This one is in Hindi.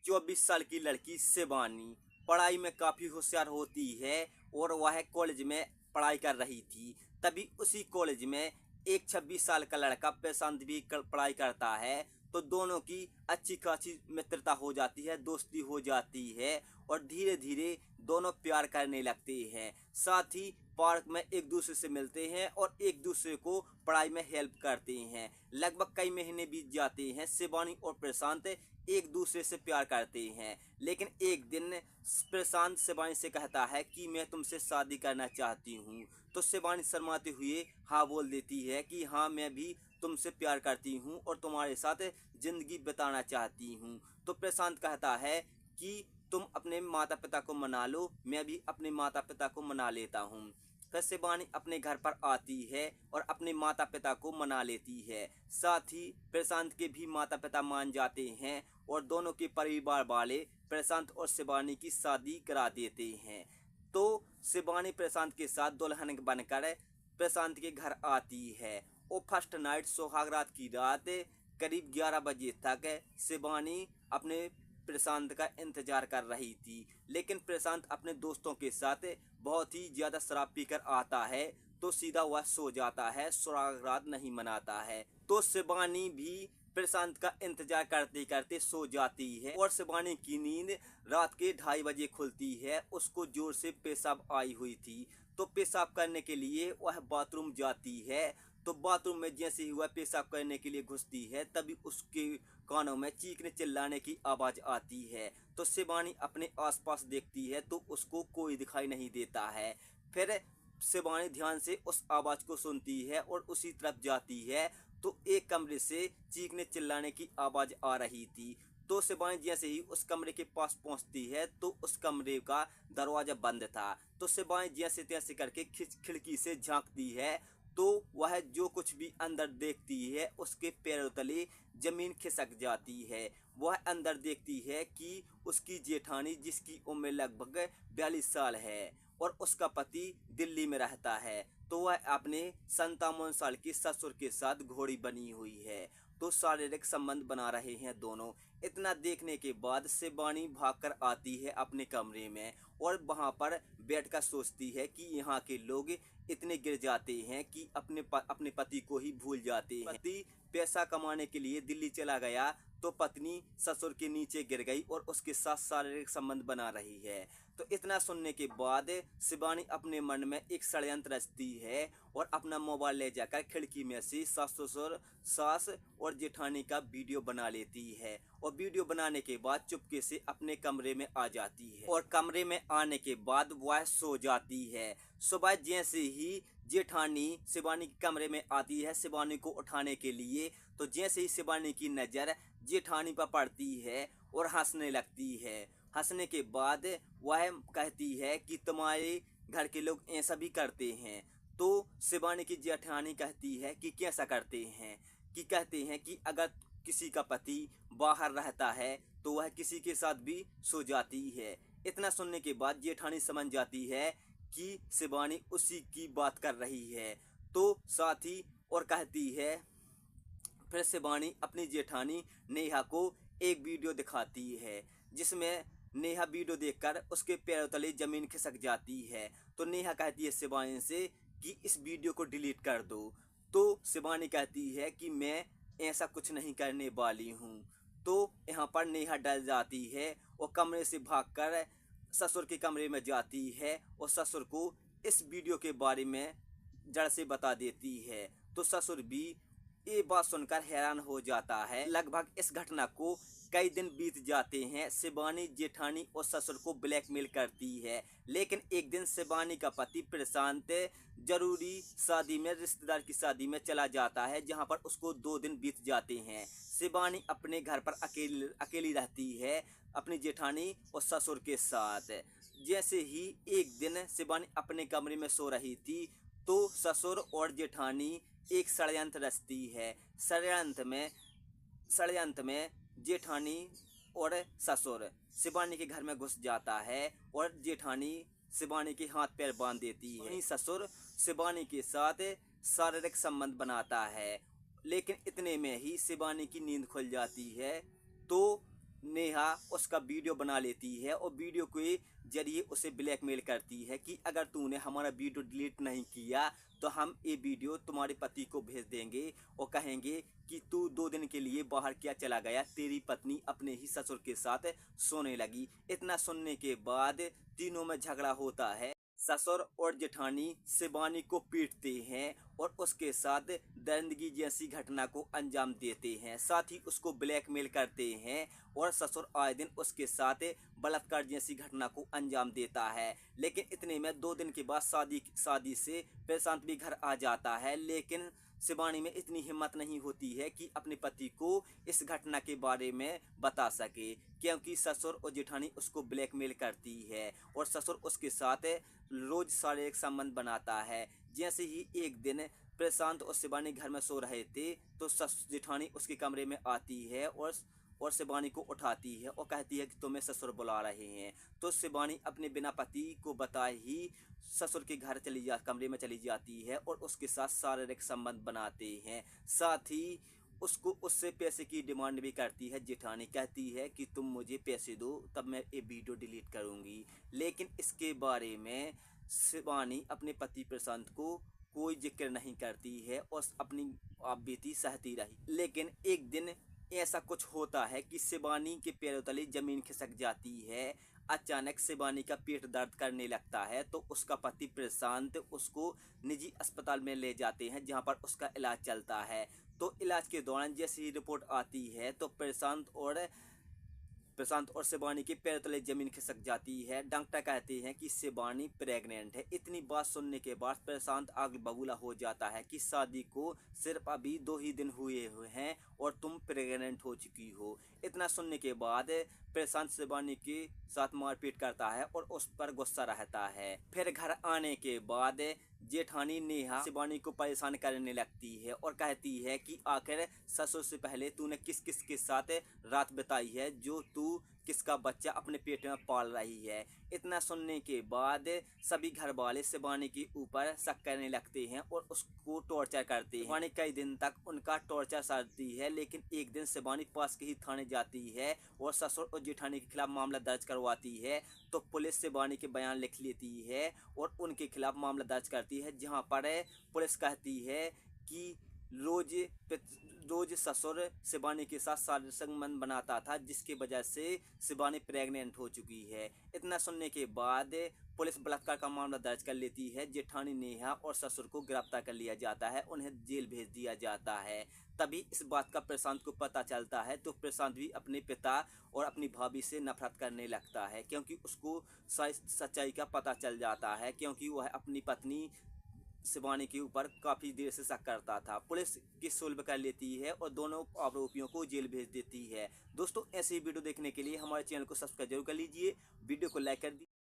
24 साल की लड़की शिवानी पढ़ाई में काफ़ी होशियार होती है और वह कॉलेज में पढ़ाई कर रही थी। तभी उसी कॉलेज में एक 26 साल का लड़का प्रशांत भी पढ़ाई करता है। तो दोनों की अच्छी खासी मित्रता हो जाती है, दोस्ती हो जाती है और धीरे धीरे दोनों प्यार करने लगते हैं। साथ ही पार्क में एक दूसरे से मिलते हैं और एक दूसरे को पढ़ाई में हेल्प करते हैं। लगभग कई महीने बीत जाते हैं। शिवानी और प्रशांत एक दूसरे से प्यार करते हैं, लेकिन एक दिन प्रशांत शिवानी से कहता है कि मैं तुमसे शादी करना चाहती हूँ। तो शिवानी शर्माते हुए हाँ बोल देती है कि हाँ, मैं भी तुमसे प्यार करती हूँ और तुम्हारे साथ ज़िंदगी बिताना चाहती हूँ। तो प्रशांत कहता है कि तुम अपने माता पिता को मना लो, मैं भी अपने माता पिता को मना लेता हूँ। फिर शिवानी अपने घर पर आती है और अपने माता पिता को मना लेती है। साथ ही प्रशांत के भी माता पिता मान जाते हैं और दोनों के परिवार वाले प्रशांत और शिवानी की शादी करा देते हैं। तो शिवानी प्रशांत के साथ दुल्हन बनकर प्रशांत के घर आती है और फर्स्ट नाइट सुहागरात की रात करीब 11 बजे तक शिवानी अपने प्रशांत का इंतजार कर रही थी। लेकिन प्रशांत अपने दोस्तों के साथ बहुत ही ज़्यादा शराब पीकर आता है, तो सीधा वह सो जाता है, सुहागरात नहीं मनाता है। तो शिवानी भी प्रशांत का इंतजार करते करते सो जाती है और शिवानी की नींद रात के 2:30 बजे खुलती है। उसको जोर से पेशाब आई हुई थी, तो पेशाब करने के लिए वह बाथरूम जाती है। तो बाथरूम में जैसे ही वह पेशाब करने के लिए घुसती है, तभी उसके कानों में चीखने चिल्लाने की आवाज़ आती है। तो शिवानी अपने आसपास देखती है तो उसको कोई दिखाई नहीं देता है। फिर शिवानी ध्यान से उस आवाज़ को सुनती है और उसी तरफ जाती है, तो एक कमरे से चीखने चिल्लाने की आवाज़ आ रही थी। तो शिवानी जैसे ही उस कमरे के पास पहुंचती है तो उस कमरे का दरवाज़ा बंद था। तो शिवानी जैसे तैसे करके खिड़की से झांकती है, तो वह जो कुछ भी अंदर देखती है उसके पैरों तले जमीन खिसक जाती है। वह अंदर देखती है कि उसकी जेठानी, जिसकी उम्र लगभग 42 साल है और उसका पति दिल्ली में रहता है, तो वह अपने 57 साल के ससुर के साथ घोड़ी बनी हुई है। तो शारीरिक संबंध बना रहे हैं दोनों। इतना देखने के बाद शिवानी भागकर आती है अपने कमरे में और वहां पर बैठकर सोचती है कि यहाँ के लोग इतने गिर जाते हैं कि अपने पति को ही भूल जाते हैं। पति पैसा कमाने के लिए दिल्ली चला गया तो पत्नी ससुर के नीचे गिर गई और उसके साथ शारीरिक संबंध बना रही है। तो इतना सुनने के बाद शिवानी अपने मन में एक षड्यंत्र रचती है और अपना मोबाइल ले जाकर खिड़की में से सास ससुर, सास और जेठानी का वीडियो बना लेती है और वीडियो बनाने के बाद चुपके से अपने कमरे में आ जाती है और कमरे में आने के बाद वह सो जाती है। सुबह जैसे ही जेठानी शिवानी के कमरे में आती है शिवानी को उठाने के लिए, तो जैसे ही शिवानी की नज़र जेठानी पर पड़ती है और हंसने लगती है। हंसने के बाद वह कहती है कि तुम्हारे घर के लोग ऐसा भी करते हैं। तो शिवानी की जेठानी कहती है कि कैसा करते हैं, कि कहते हैं कि अगर किसी का पति बाहर रहता है तो वह किसी के साथ भी सो जाती है। इतना सुनने के बाद जेठानी समझ जाती है कि शिवानी उसी की बात कर रही है। तो साथ ही और कहती है, फिर शिवानी अपनी जेठानी नेहा को एक वीडियो दिखाती है जिसमें नेहा वीडियो देखकर उसके पैरों तले जमीन खिसक जाती है। तो नेहा कहती है शिवानी से कि इस वीडियो को डिलीट कर दो। तो शिवानी कहती है कि मैं ऐसा कुछ नहीं करने वाली हूँ। तो यहाँ पर नेहा डर जाती है और कमरे से भागकर ससुर के कमरे में जाती है और ससुर को इस वीडियो के बारे में जड़ से बता देती है। तो ससुर भी ये बात सुनकर हैरान हो जाता है। लगभग इस घटना को कई दिन बीत जाते हैं। शिवानी जेठानी और ससुर को ब्लैकमेल करती है, लेकिन एक दिन शिवानी का पति प्रशांत जरूरी शादी में, रिश्तेदार की शादी में चला जाता है, जहां पर उसको 2 दिन बीत जाते हैं। शिवानी अपने घर पर अकेली रहती है अपनी जेठानी और ससुर के साथ। जैसे ही एक दिन शिवानी अपने कमरे में सो रही थी तो ससुर और जेठानी एक षड्यंत्र रचती है। षड्यंत्र में जेठानी और ससुर शिवानी के घर में घुस जाता है और जेठानी शिवानी के हाथ पैर बांध देती है। वहीं ससुर शिवानी के साथ शारीरिक संबंध बनाता है, लेकिन इतने में ही शिवानी की नींद खुल जाती है। तो नेहा उसका वीडियो बना लेती है और वीडियो के जरिए उसे ब्लैकमेल करती है कि अगर तूने हमारा वीडियो डिलीट नहीं किया तो हम ये वीडियो तुम्हारे पति को भेज देंगे और कहेंगे कि तू 2 दिन के लिए बाहर क्या चला गया, तेरी पत्नी अपने ही ससुर के साथ सोने लगी। इतना सुनने के बाद तीनों में झगड़ा होता है। ससुर और जेठानी शिवानी को पीटते हैं और उसके साथ दरिंदगी जैसी घटना को अंजाम देते हैं, साथ ही उसको ब्लैकमेल करते हैं और ससुर आए दिन उसके साथ बलात्कार जैसी घटना को अंजाम देता है। लेकिन इतने में 2 दिन के बाद शादी से प्रशांत भी घर आ जाता है, लेकिन शिवानी में इतनी हिम्मत नहीं होती है कि अपने पति को इस घटना के बारे में बता सके, क्योंकि ससुर और जेठानी उसको ब्लैकमेल करती है और ससुर उसके साथ रोज शारीरिक संबंध बनाता है। जैसे ही एक दिन प्रशांत और शिवानी घर में सो रहे थे तो जेठानी उसके कमरे में आती है और शिवानी को उठाती है और कहती है कि तुम्हें ससुर बुला रहे हैं। तो शिवानी अपने बिना पति को बताए ही ससुर के घर कमरे में चली जाती है और उसके साथ शारीरिक संबंध बनाते हैं। साथ ही उसको उससे पैसे की डिमांड भी करती है। जेठानी कहती है कि तुम मुझे पैसे दो तब मैं ये वीडियो डिलीट करूंगी, लेकिन इसके बारे में शिवानी अपने पति प्रशांत को कोई जिक्र नहीं करती है और अपनी आप बीती सहती रही। लेकिन एक दिन ऐसा कुछ होता है कि शिवानी के पैरों तले जमीन खिसक जाती है। अचानक शिवानी का पेट दर्द करने लगता है तो उसका पति प्रशांत उसको निजी अस्पताल में ले जाते हैं, जहां पर उसका इलाज चलता है। तो इलाज के दौरान जैसे ही रिपोर्ट आती है तो प्रशांत और शिवानी के पैर तले जमीन खिसक जाती है। डॉक्टर कहते हैं कि शिवानी प्रेग्नेंट है। इतनी बात सुनने के बाद प्रशांत आग बबूला हो जाता है कि शादी को सिर्फ अभी 2 ही दिन हुए हैं और तुम प्रेग्नेंट हो चुकी हो। इतना सुनने के बाद प्रशांत शिवानी के साथ मारपीट करता है और उस पर गुस्सा रहता है। फिर घर आने के बाद जेठानी नेहा शिवानी को परेशान करने लगती है और कहती है कि आखिर ससुर से पहले तूने किस किस के साथ रात बिताई है जो तू किसका बच्चा अपने पेट में पाल रही है। इतना सुनने के बाद सभी घर वाले शिवानी के ऊपर शक करने लगते हैं और उसको टॉर्चर करते हैं। शिवानी कई दिन तक उनका टॉर्चर सहती है, लेकिन एक दिन शिवानी पास के ही थाने जाती है और ससुर और जेठानी के खिलाफ मामला दर्ज करवाती है। तो पुलिस शिवानी के बयान लिख लेती है और उनके खिलाफ मामला दर्ज करती है, जहाँ पर पुलिस कहती है कि रोज ससुर शिवानी के साथ शारीरिक संबंध बनाता था, जिसकी वजह से शिवानी प्रेग्नेंट हो चुकी है। इतना सुनने के बाद पुलिस बलात्कार का मामला दर्ज कर लेती है। जेठानी नेहा और ससुर को गिरफ्तार कर लिया जाता है, उन्हें जेल भेज दिया जाता है। तभी इस बात का प्रशांत को पता चलता है तो प्रशांत भी अपने पिता और अपनी भाभी से नफरत करने लगता है, क्योंकि उसको सच्चाई का पता चल जाता है, क्योंकि वह अपनी पत्नी शिवानी के ऊपर काफ़ी देर से शक करता था। पुलिस केस सोल्व कर लेती है और दोनों आरोपियों को जेल भेज देती है। दोस्तों, ऐसे ही वीडियो देखने के लिए हमारे चैनल को सब्सक्राइब जरूर कर लीजिए, वीडियो को लाइक कर दीजिए।